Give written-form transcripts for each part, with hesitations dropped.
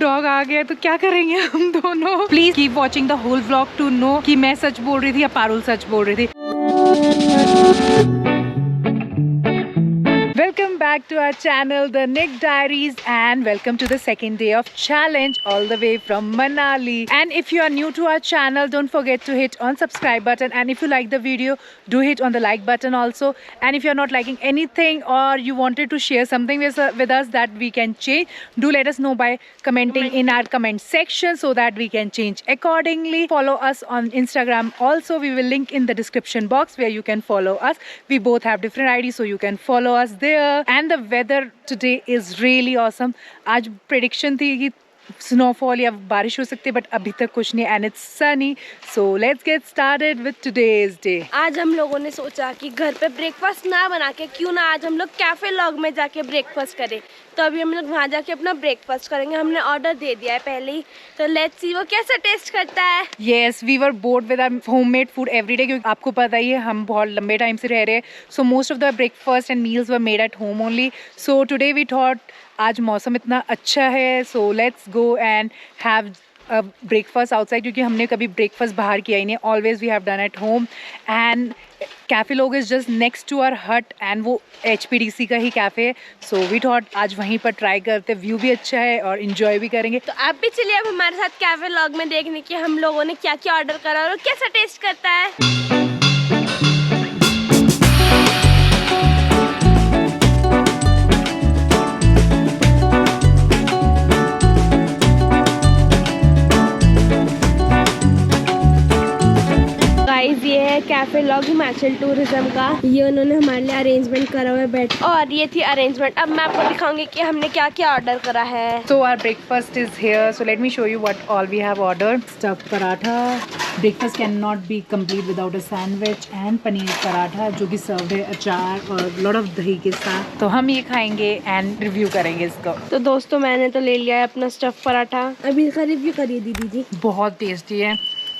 Dog आ गया तो क्या करेंगे हम दोनों। Please keep watching the whole vlog to know कि मैं सच बोल रही थी या पारुल सच बोल रही थी। Welcome back to our channel, The Nick Diaries, and welcome to the second day of challenge all the way from Manali. And if you are new to our channel, don't forget to hit on subscribe button. And if you like the video, do hit on the like button also. And if you are not liking anything or you wanted to share something with us that we can change, do let us know by commenting in our comment section so that we can change accordingly. Follow us on Instagram also. We will link in the description box where you can follow us. We both have different IDs so you can follow us there. And the weather today is really awesome. आज prediction थी कि snowfall या बारिश हो सकती है but अभी तक कुछ नहीं and it's sunny. So let's get started with today's day. आज हम लोगों ने सोचा कि घर पे ब्रेकफास्ट ना बना के क्यों ना आज हम लोग कैफे लॉग में जाके ब्रेकफास्ट करें। तो अभी हम लोग वहाँ जाके अपना ब्रेकफास्ट करेंगे। हमने ऑर्डर दे दिया है पहले ही, तो लेट्स सी वो कैसा टेस्ट करता है। Yes, we were bored with our homemade food every day क्योंकि आपको पता ही है हम बहुत लंबे टाइम से रह रहे हैं। So most of the breakfast and meals were made at home only. So today we thought आज मौसम इतना अच्छा है, so let's go and have a breakfast outside क्योंकि हमने कभी ब्रेकफास्ट बाहर किया ही नहीं। Always we have done at home and cafe लोग is just next to our hut and वो HPDC का ही कैफ़े है। सो वी थॉट आज वहीं पर ट्राई करते, व्यू भी अच्छा है और इन्जॉय भी करेंगे। तो आप भी चलिए अब हमारे साथ कैफे लॉग में देखने की हम लोगों ने क्या क्या ऑर्डर करा और कैसा टेस्ट करता है। ये है कैफे लॉग हिमाचल टूरिज्म का, ये उन्होंने हमारे लिए अरेंजमेंट करा हुआ है बेड, और ये थी अरेंजमेंट। अब मैं आपको दिखाऊंगी कि हमने क्या क्या ऑर्डर करा है। So our breakfast is here. So let me show you what all we have ordered. Stuffed paratha. Breakfast cannot be complete without a sandwich and paneer paratha जो कि सर्व है अचार और lot of दही के साथ। तो हम ये खाएंगे एंड रिव्यू करेंगे इसको। तो दोस्तों मैंने तो ले लिया है अपना स्टफ पराठा, अभी इसका रिव्यू करिए दीदी जी। बहुत टेस्टी है।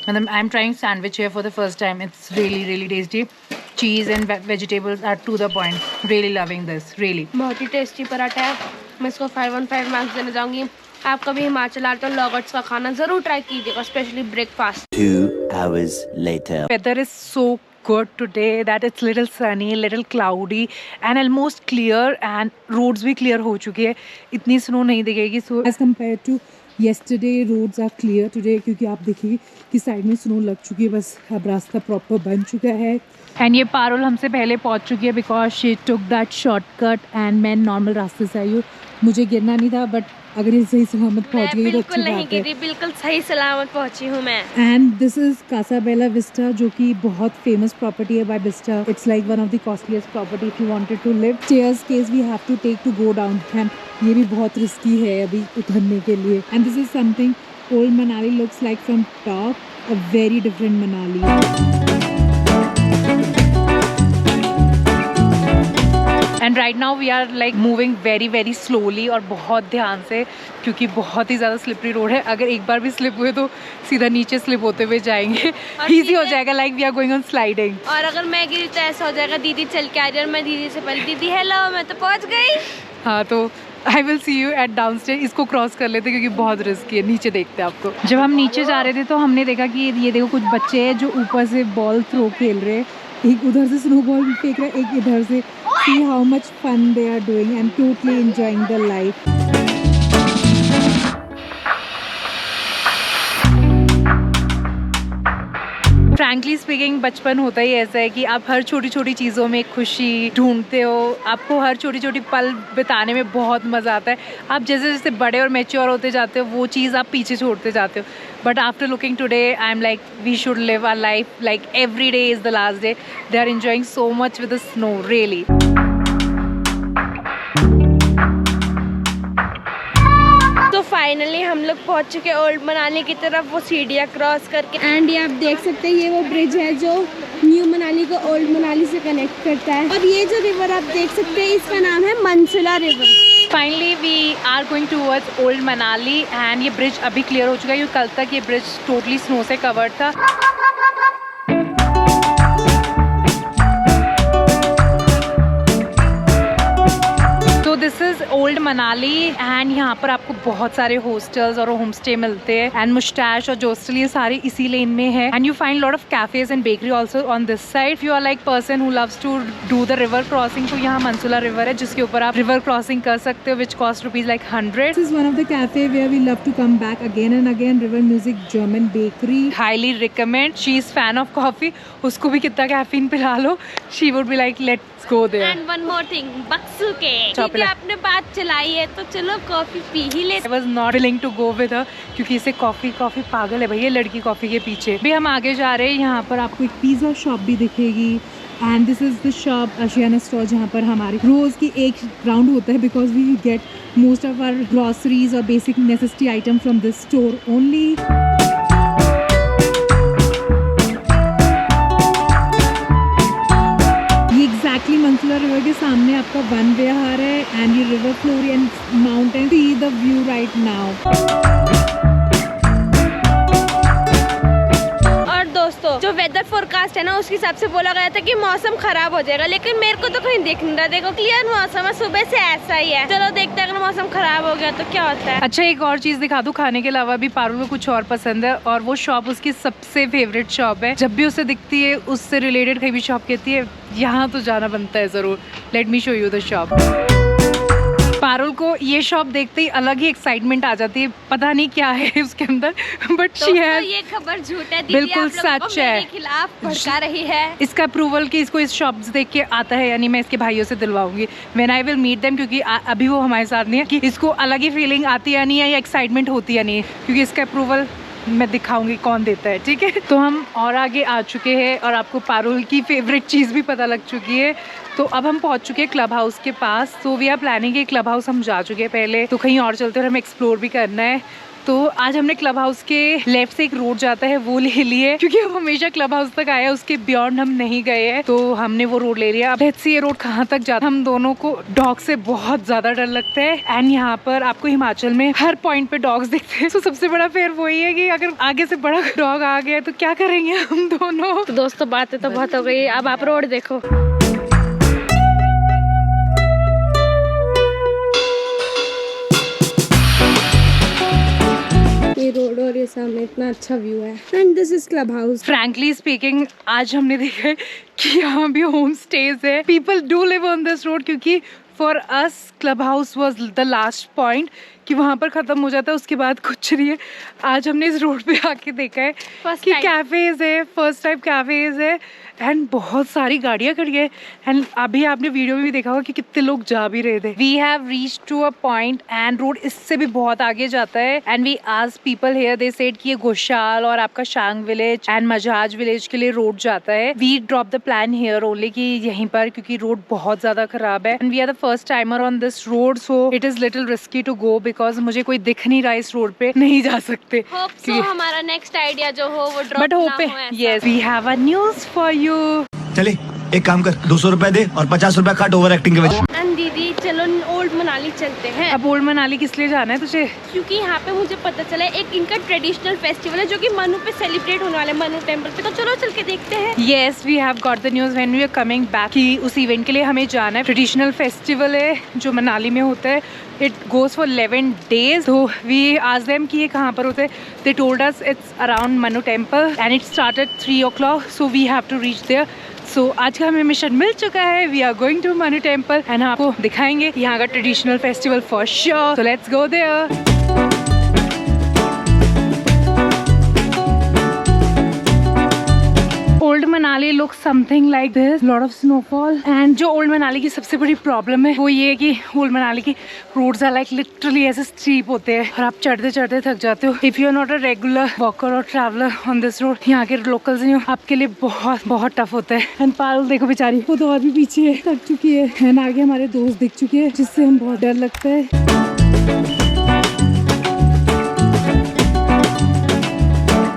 मतलब I am trying sandwich here for the first time. It's really tasty. Cheese and vegetables are to the point. Really loving this. Really. बहुत ही टेस्टी पराठा है। मैं इसको 5/5 मार्क्स देने जाऊंगी। आप कभी हिमाचल आते हो लॉगर्ट्स का खाना जरूर ट्राई कीजिएगा, specially breakfast. 2 hours later. Weather is so good today that it's little sunny, little cloudy and almost clear and roads भी clear हो चुकी है। इतनी स्नो नहीं दिखेगी। So as compared to yesterday roads are clear today क्योंकि आप देखिए कि साइड में स्नो लग चुकी है, बस अब रास्ता प्रॉपर बन चुका है। एंड ये पारुल हमसे पहले पहुंच चुकी है because she took that shortcut and मैं नॉर्मल रास्ते से आई हूँ। मुझे गिरना नहीं था बट अगर ये सही सलामत पहुंच गई तो अच्छी बात है। बिल्कुल सही सलामत पहुंची हूँ मैं। And this is Casa Bella Vista जो कि बहुत फेमस प्रॉपर्टी है by Vista. It's like one of the costliest property if you wanted to live. Stairs case we have to take to go down and ये भी बहुत risky है अभी उतरने के लिए। And this is something old Manali looks like from top, a very different Manali. And right now we are like moving very slowly और बहुत ध्यान से क्योंकि बहुत ही ज़्यादा स्लिपरी रोड है। अगर एक बार भी स्लिप हुए तो सीधा नीचे स्लिप होते हुए जाएंगे। ईजी हो जाएगा, like we are going on sliding. और अगर मैं गिरी तो ऐसा हो जाएगा दीदी चल के आ रही है और मैं दीदी से पहले दीदी हेलो मैं तो पहुँच गई। हाँ तो I will see you at down stage. इसको क्रॉस कर लेते क्योंकि बहुत रिस्की है। नीचे देखते हैं आपको। जब हम नीचे जा रहे थे तो हमने देखा कि ये देखो कुछ बच्चे हैं जो ऊपर से बॉल थ्रो खेल रहे हैं। एक उधर से स्नो बॉल फेंक रहा है, एक इधर से। See how much fun they are doing and totally enjoying their life. Frankly speaking बचपन होता ही ऐसा है कि आप हर छोटी छोटी चीज़ों में खुशी ढूंढते हो। आपको हर छोटी छोटी पल बिताने में बहुत मज़ा आता है। आप जैसे जैसे बड़े और मैच्योर होते जाते हो वो चीज़ आप पीछे छोड़ते जाते हो। But after looking today I am like we should live our life like every day is the last day. They are enjoying so much with the snow really. तो फाइनली हम लोग पहुंच चुके ओल्ड मनाली की तरफ, वो सीढ़ियाँ क्रॉस करके। एंड ये आप देख सकते हैं ये वो ब्रिज है जो न्यू मनाली को ओल्ड मनाली से कनेक्ट करता है। और ये जो रिवर आप देख सकते हैं इसका नाम है मनसुला river. Finally we are going towards old Manali and ये ब्रिज अभी क्लियर हो चुका है क्योंकि कल तक ये ब्रिज टोटली स्नो से कवर्ड था। This is old Manali and यहाँ पर आपको बहुत सारे हॉस्टल्स और होम स्टे मिलते हैं एंड मुस्टैश और जोस्टल ये सारे इसी लेन में है and you find lot of cafes and bakery also on this side. You are like person who loves to do the river crossing, तो यहाँ मनसुला रिवर है जिसके ऊपर आप रिवर क्रॉसिंग कर सकते हो which cost rupees like 100। This is one of the cafe where we love to come back again and again. River Music German Bakery. Highly recommend, she is fan of coffee, उसको भी कितना caffeine पिला लो she would be like let's go there. And one more thing, Bhagsu के चॉप क्योंकि आपने बात चलाई है तो चलो कॉफी पी ही ले। I was not willing to go with her क्योंकि इसे कॉफी पागल है भैया लड़की कॉफी के पीछे। भी हम आगे जा रहे हैं, यहाँ पर आपको एक पिज्जा शॉप भी दिखेगी and this is the shop Ashiyana store जहाँ पर हमारे रोज की एक राउंड होता है because we get most of our groceries और basic necessity item from this store only. Exactly मनसुला रिवर के सामने आपका वन विहार है एंड ये river flowery and mountain, see the view right now. और दोस्तों जो वेदर फोरकास्ट है ना उसके हिसाब से बोला गया था कि मौसम खराब हो जाएगा, लेकिन मेरे को तो कहीं दिख नहीं रहा। देखो क्लियर मौसम है, सुबह से ऐसा ही है। चलो देखते हैं अगर मौसम खराब हो गया तो क्या होता है। अच्छा एक और चीज दिखा दूं, खाने के अलावा भी पारुल को कुछ और पसंद है और वो शॉप उसकी सबसे फेवरेट शॉप है। जब भी उसे दिखती है उससे रिलेटेड कहीं भी शॉप कहती है यहाँ तो जाना बनता है जरूर। Let me show you the shop. Parul को ये शॉप देखते ही अलग ही एक्साइटमेंट आ जाती है, पता नहीं क्या है उसके अंदर बट शी हैज। ये खबर झूठ है, बिल्कुल सच है, मेरे खिलाफ भड़का रही है। इसका अप्रूवल कि इसको इस शॉप से देख के आता है यानी मैं इसके भाइयों से दिलवाऊंगी when I will meet them, क्योंकि अभी वो हमारे साथ नहीं है कि इसको अलग ही फीलिंग आती है नहीं है या एक्साइटमेंट होती है नहीं, क्योंकि इसका अप्रूवल मैं दिखाऊंगी कौन देता है। ठीक है, तो हम और आगे आ चुके हैं और आपको पारुल की फेवरेट चीज़ भी पता लग चुकी है। तो अब हम पहुंच चुके हैं क्लब हाउस के पास। तो वी आर प्लानिंग कि क्लब हाउस हम जा चुके हैं पहले, तो कहीं और चलते हैं और हमें एक्सप्लोर भी करना है। तो आज हमने क्लब हाउस के लेफ्ट से एक रोड जाता है वो ले लिए, क्योंकि हम हमेशा क्लब हाउस तक आए हैं, उसके बियॉन्ड हम नहीं गए हैं, तो हमने वो रोड ले लिया। अब लेट्स सी ये रोड कहाँ तक जाता है। हम दोनों को डॉग से बहुत ज्यादा डर लगता है एंड यहाँ पर आपको हिमाचल में हर पॉइंट पे डॉग्स दिखते हैं। तो सबसे बड़ा फेयर वही है कि अगर आगे से बड़ा डॉग आ गया तो क्या करेंगे हम दोनों। तो दोस्तों बातें तो बहुत हो गई, अब आप रोड देखो। ये रोड और ये सामने इतना अच्छा व्यू है and this is club house. Frankly speaking आज हमने देखा है कि यहाँ भी होम स्टेज है। People do live on this road, क्योंकि for us club house was the last point कि वहाँ पर ख़त्म हो जाता है, उसके बाद कुछ नहीं है। आज हमने इस रोड पे आके देखा है कि कैफ़ेज़ है, फर्स्ट टाइम कैफ़ेज़ है एंड बहुत सारी गाड़ियाँ खड़ी है एंड अभी आपने वीडियो में भी देखा होगा कि कितने लोग जा भी रहे थे। We have reach to a point and road इससे भी बहुत आगे जाता है and we asked people here, they said कि ये घोषाल और आपका शांग विलेज एंड मजाज विलेज के लिए रोड जाता है। We drop the plan here only कि यहीं पर, क्योंकि रोड बहुत ज्यादा खराब है and we are the first timer on this road, so it is little risky to go because मुझे कोई दिख नहीं रहा इस रोड पे, नहीं जा सकते। होप सो हमारा नेक्स्ट आइडिया जो हो वो drop but hope yes we have a news for you. चले एक काम कर, 200 रुपए दे और 50 रुपए काट ओवर एक्टिंग के वजह। दीदी चलो ओल्ड मनाली चलते हैं। अब ओल्ड मनाली किस लिए जाना है तुझे? क्योंकि यहाँ पे मुझे पता चला है एक इनका ट्रेडिशनल फेस्टिवल है जो कि मनु पे सेलिब्रेट होने वाला है, मनु टेम्पल पे। तो चलो चल के देखते हैं। Yes, we have got the news when we are coming back कि उस इवेंट के लिए हमें जाना है। ट्रेडिशनल फेस्टिवल है जो मनाली में होता है। It goes for 11 days. So we asked them कि ये कहाँ पर होता है। They told us it's around Manu Temple and it started 3 o'clock. So we have to reach there. So आज का हमें मिशन मिल चुका है। We are going to Manu Temple and आपको दिखाएंगे यहाँ का traditional festival for sure. So let's go there. Old Manali look something like this, lot of snowfall and जो ओल्ड मनाली की सबसे बड़ी प्रॉब्लम है वो ये है कि ओल्ड मनाली की रोड्स आर लाइक लिटरली ऐसे स्टीप होते हैं और आप चढ़ते चढ़ते थक जाते हो। If you are not a regular walker और ट्रैवलर ऑन दिस रोड, यहाँ के लोकल्स नहीं हो, आपके लिए बहुत बहुत टफ होता है। एंड पारुल देखो बेचारी, वो तो और भी पीछे थक चुकी है एंड आगे हमारे दोस्त दिख चुके हैं जिससे हम बहुत डर लगता है।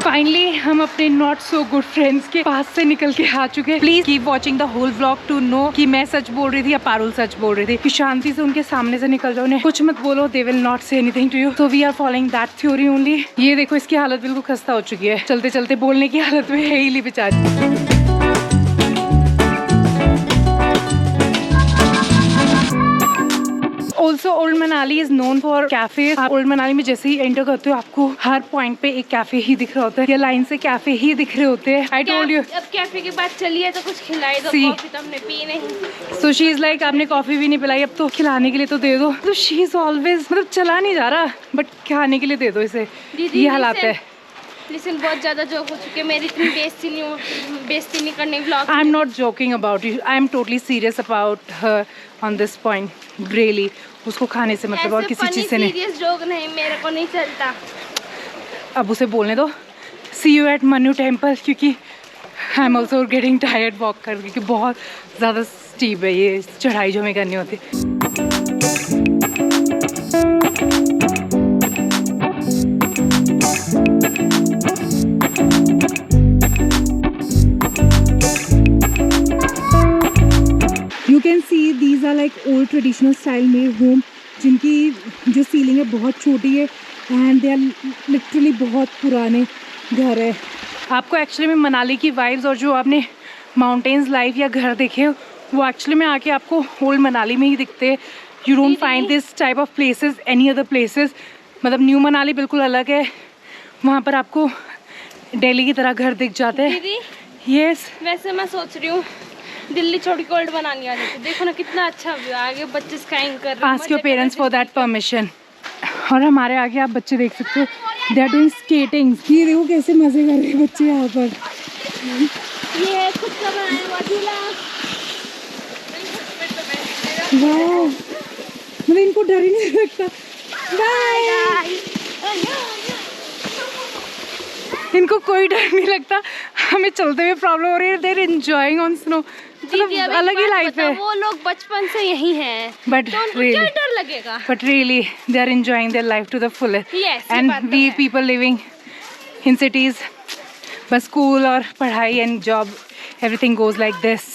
फाइनली हम अपने नॉट सो गुड फ्रेंड्स के पास से निकल के आ चुके हैं। Please keep watching the whole vlog to know कि मैं सच बोल रही थी या पारुल सच बोल रही थी, कि शांति से उनके सामने से निकल जाओ, उन्हें कुछ मत बोलो, they will not say anything to you. So we are following that theory only. ये देखो इसकी हालत बिल्कुल खस्ता हो चुकी है, चलते चलते बोलने की हालत में है ही नहीं बेचारी। Also old Manali is known for cafe. आप ओल्ड मनाली में जैसे ही एंटर करते हो आपको हर पॉइंट पे एक कैफे ही दिख रहा होता है, या लाइन से कैफे ही दिख रहे होते हैं। I told you. अब कैफे के बाद चलिए तो कुछ खिलाई दो, कॉफी तो हमने पी नहीं। सो शी इज लाइक आपने कॉफी भी नहीं पिलाई, अब तो खिलाने के लिए तो दे दो। तो शी इज ऑलवेज, मतलब चला नहीं जा रहा बट खाने के लिए दे दो इसे। ये हालात है। लिसन, बहुत ज्यादा जोक हो चुके हैं, मेरी इतनी बेइज्जती नहीं करनी vlog. I am not joking about you, I am totally serious about her on this point. Really उसको खाने से मतलब और किसी चीज से नहीं। सीरियस जोक नहीं, मेरे को नहीं चलता। अब उसे बोलने दो। सी यू एट मनु टेम्पल, क्योंकि I am also getting tired walk कर, क्योंकि बहुत ज़्यादा स्टीप है ये चढ़ाई जो हमें करनी होती है। You can see these are like old traditional style made home, जिनकी जो सीलिंग है बहुत छोटी है एंड दे आर लिटरली बहुत पुराने घर है। आपको एक्चुअली में मनाली की वाइब्स और जो आपने माउंटेन्स लाइफ या घर देखे वो एक्चुअली में आके आपको ओल्ड मनाली में ही दिखते हैं। You don't find this type of places any other places. मतलब न्यू मनाली बिल्कुल अलग है, वहाँ पर आपको दिल्ली की तरह घर दिख जाते हैं। दीदी यस, वैसे मैं सोच रही हूँ दिल्ली छोड़ के ओल्ड मनाली आ जाती। देखो ना कितना अच्छा व्यू, आगे बच्चे स्काइंग कर रहे हैं। Ask your parents for that permission. और हमारे आगे आप बच्चे देख सकते हो, दे आर डूइंग स्केटिंग। ये देखो कैसे मजे कर रहे हैं बच्चे यहाँ पर। ये है खुद का बनाया हुआ झूला। वाह, मतलब इनको डर ही नहीं लगता। बाय। इनको कोई डर नहीं लगता, हमें चलते हुए प्रॉब्लम हो रही है। देयर एंजॉयिंग ऑन स्नो, मतलब दीदी, अब एक अलग ही बात लाइफ बताओ, है। वो लोग बचपन से यही हैं, बट तो उनको रियली, क्या डर लगेगा? but really they are enjoying their life to the fullest. Yes, ये and बात तो we है। people living in cities, बस स्कूल और पढ़ाई and job, everything goes like this.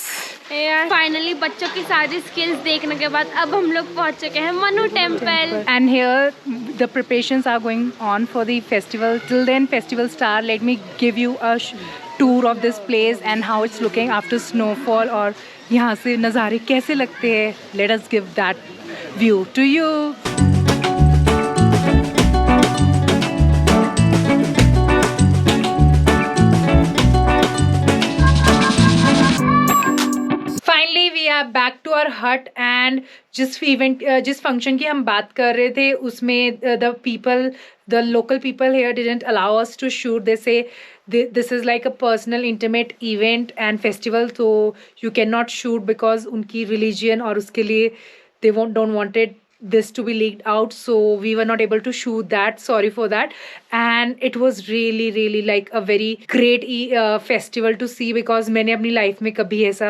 Finally बच्चों की सारी स्किल्स देखने के बाद अब हम लोग पहुंच चुके हैं Manu temple. And here the preparations are going on for the festival. Till then festival start, let me give you a tour of this place and how it's looking after snowfall, और यहाँ से नज़ारे कैसे लगते हैं। Let us give that view to you. Finally we are back to our hut and जिस function की हम बात कर रहे थे उसमें the local people here didn't allow us to shoot. They say this is like a personal intimate event and festival, तो you can not shoot because उनकी रिलीजियन और उसके लिए they don't wanted this to be leaked out, so we were not able to shoot that. Sorry for that. And it was really like a very great festival to see, because मैंने अपनी life में कभी ऐसा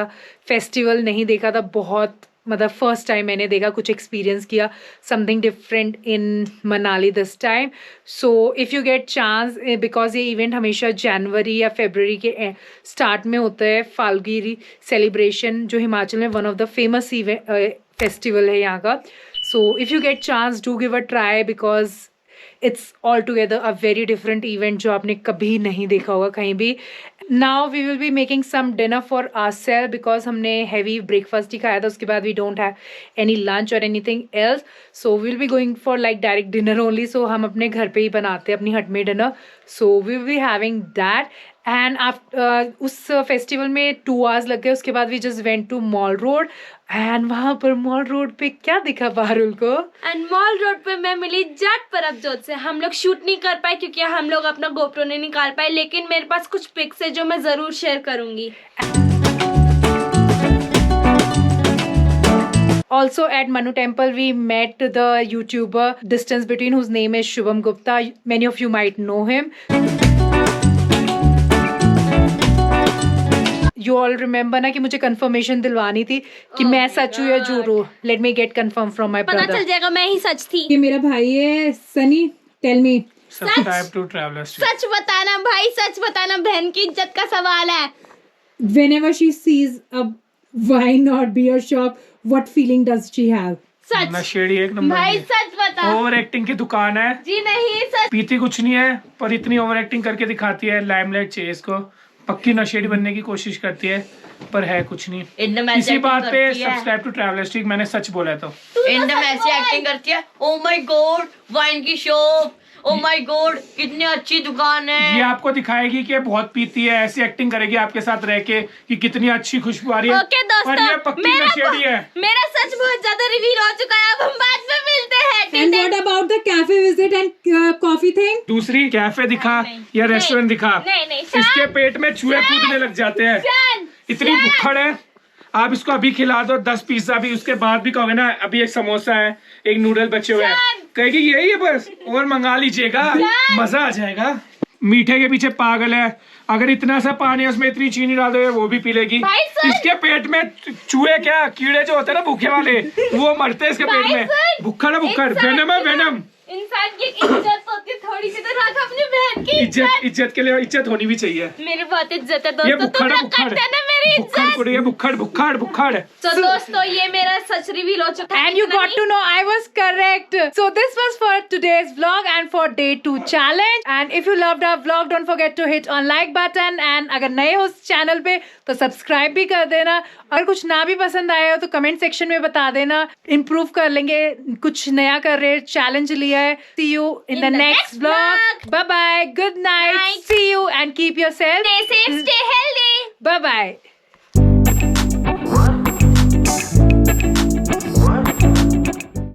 festival नहीं देखा था। बहुत मतलब फर्स्ट टाइम मैंने देखा, कुछ एक्सपीरियंस किया, something different in Manali this time. So if you get chance, because ये इवेंट हमेशा जनवरी या फरवरी के स्टार्ट में होता है, फाल्गुनी सेलिब्रेशन, जो हिमाचल में one of the famous festival है यहाँ का। So if you get chance, do give a try, because it's altogether a very different event जो आपने कभी नहीं देखा होगा कहीं भी। Now we will be making some dinner for ourselves, because हमने heavy breakfast ही खाया था, उसके बाद we don't have any lunch or anything else, so we'll be going for like direct dinner only. So हम अपने घर पे ही बनाते हैं अपनी हट में dinner, so we will be having that. And उस फेस्टिवल में 2 hours लग गए। उसके बाद we just went to mall road, and वहाँ पर मॉल रोड पे क्या दिखा पारुल को? एंड मॉल रोड पे मैं मिली जट परबजोत से। हम लोग शूट नहीं कर पाए क्योंकि हम लोग अपना गोप्रो नहीं निकाल पाए, लेकिन मेरे पास कुछ पिक्स है जो मैं जरूर शेयर करूंगी। Also at Manu Temple we met the YouTuber Distance Between, whose name is Shubham Gupta. Many of you might know him. You all remember ना कि मुझे कंफर्मेशन दिलवानी थी कि मैं सच हूँ या झूठ हूँ। Let me get confirm from my brother. पता चल जाएगा मैं ही सच थी। ये मेरा भाई है Sunny, tell me. Subscribe to Travelers Tube. सच बताना भाई, सच बताना, बहन की इज्जत का सवाल है। Whenever she sees a why not beer shop, what feeling does she have? सच नशेड़ी एक नंबर भाई, की। सच बता। ओवर एक्टिंग की दुकान है जी नहीं, सच। पीती कुछ नहीं है, पर इतनी ओवर एक्टिंग करके दिखाती है। लाइमलाइट चाहिए इसको, पक्की नशेड़ी बनने की कोशिश करती है पर है कुछ नहीं। एकदम ऐसी इसी एक्टिंग बात पे करती है। सब्सक्राइब टू ट्रैवलर्स, मैंने सच बोला है तो। एकदम ऐसी एक्टिंग करती है। ओ माय गॉड, वाइन की शॉप, ओ माय गॉड कितनी अच्छी दुकान ये है। आपको दिखाएगी कि बहुत पीती है, ऐसी एक्टिंग करेगी आपके साथ रह के कि कितनी अच्छी खुशबू आ रही है। ओके दोस्तों, पर ये पक्की नशेड़ी है। मेरा सच बहुत ज्यादा रिवील हो चुका है। अब हम बाद में मिलते हैं। And what about the cafe visit and coffee thing? दूसरी कैफे दिखा या रेस्टोरेंट दिखा, नहीं, इसके पेट में चूहे कूदने लग जाते हैं। इतनी भुक्खड़ है, आप इसको अभी खिला दो 10 पिज्जा भी, उसके बाद भी कहोगे ना अभी एक समोसा है, एक नूडल बचे हुए हैं, कहेगी यही है बस और मंगा लीजिएगा, मजा आ जाएगा। मीठे के पीछे पागल है, अगर इतना सा पानी है उसमें इतनी चीनी डाल दो वो भी पी लेगी। इसके पेट में चूहे क्या कीड़े जो होते हैं ना भूखे वाले, वो मरते हैं इसके पेट में। भुक्खड़ है, भुक्खड़, वेनम है, वेनम। इंसान की इज्जत होती है थोड़ी सी, तो रख अपनी बहन की इज्जत के लिए इज्जत होनी भी चाहिए। मेरी बहुत इज्जत है ये दोस्तों, तुम भुक्खड़ है, लोग करते हैं ना मेरी भुक्खड़ इज्जत। कुड़ी है, भुक्खड़ भुक्खड़ भुक्खड़। तो दोस्तों ये मेरा सच रिवील हो चुका है। And you got to know I was correct. So this was for today's vlog and for day 2 challenge. And if you loved our vlog, don't forget to hit on like button. And अगर नए हो इस channel पे तो subscribe भी कर देना। और कुछ ना भी पसंद आया हो तो कमेंट सेक्शन में बता देना, इम्प्रूव कर लेंगे। कुछ नया कर रहे, चैलेंज लिया है। See you in the next vlog. Bye bye. Good night. See you and keep yourself. Stay safe, stay healthy. Bye bye.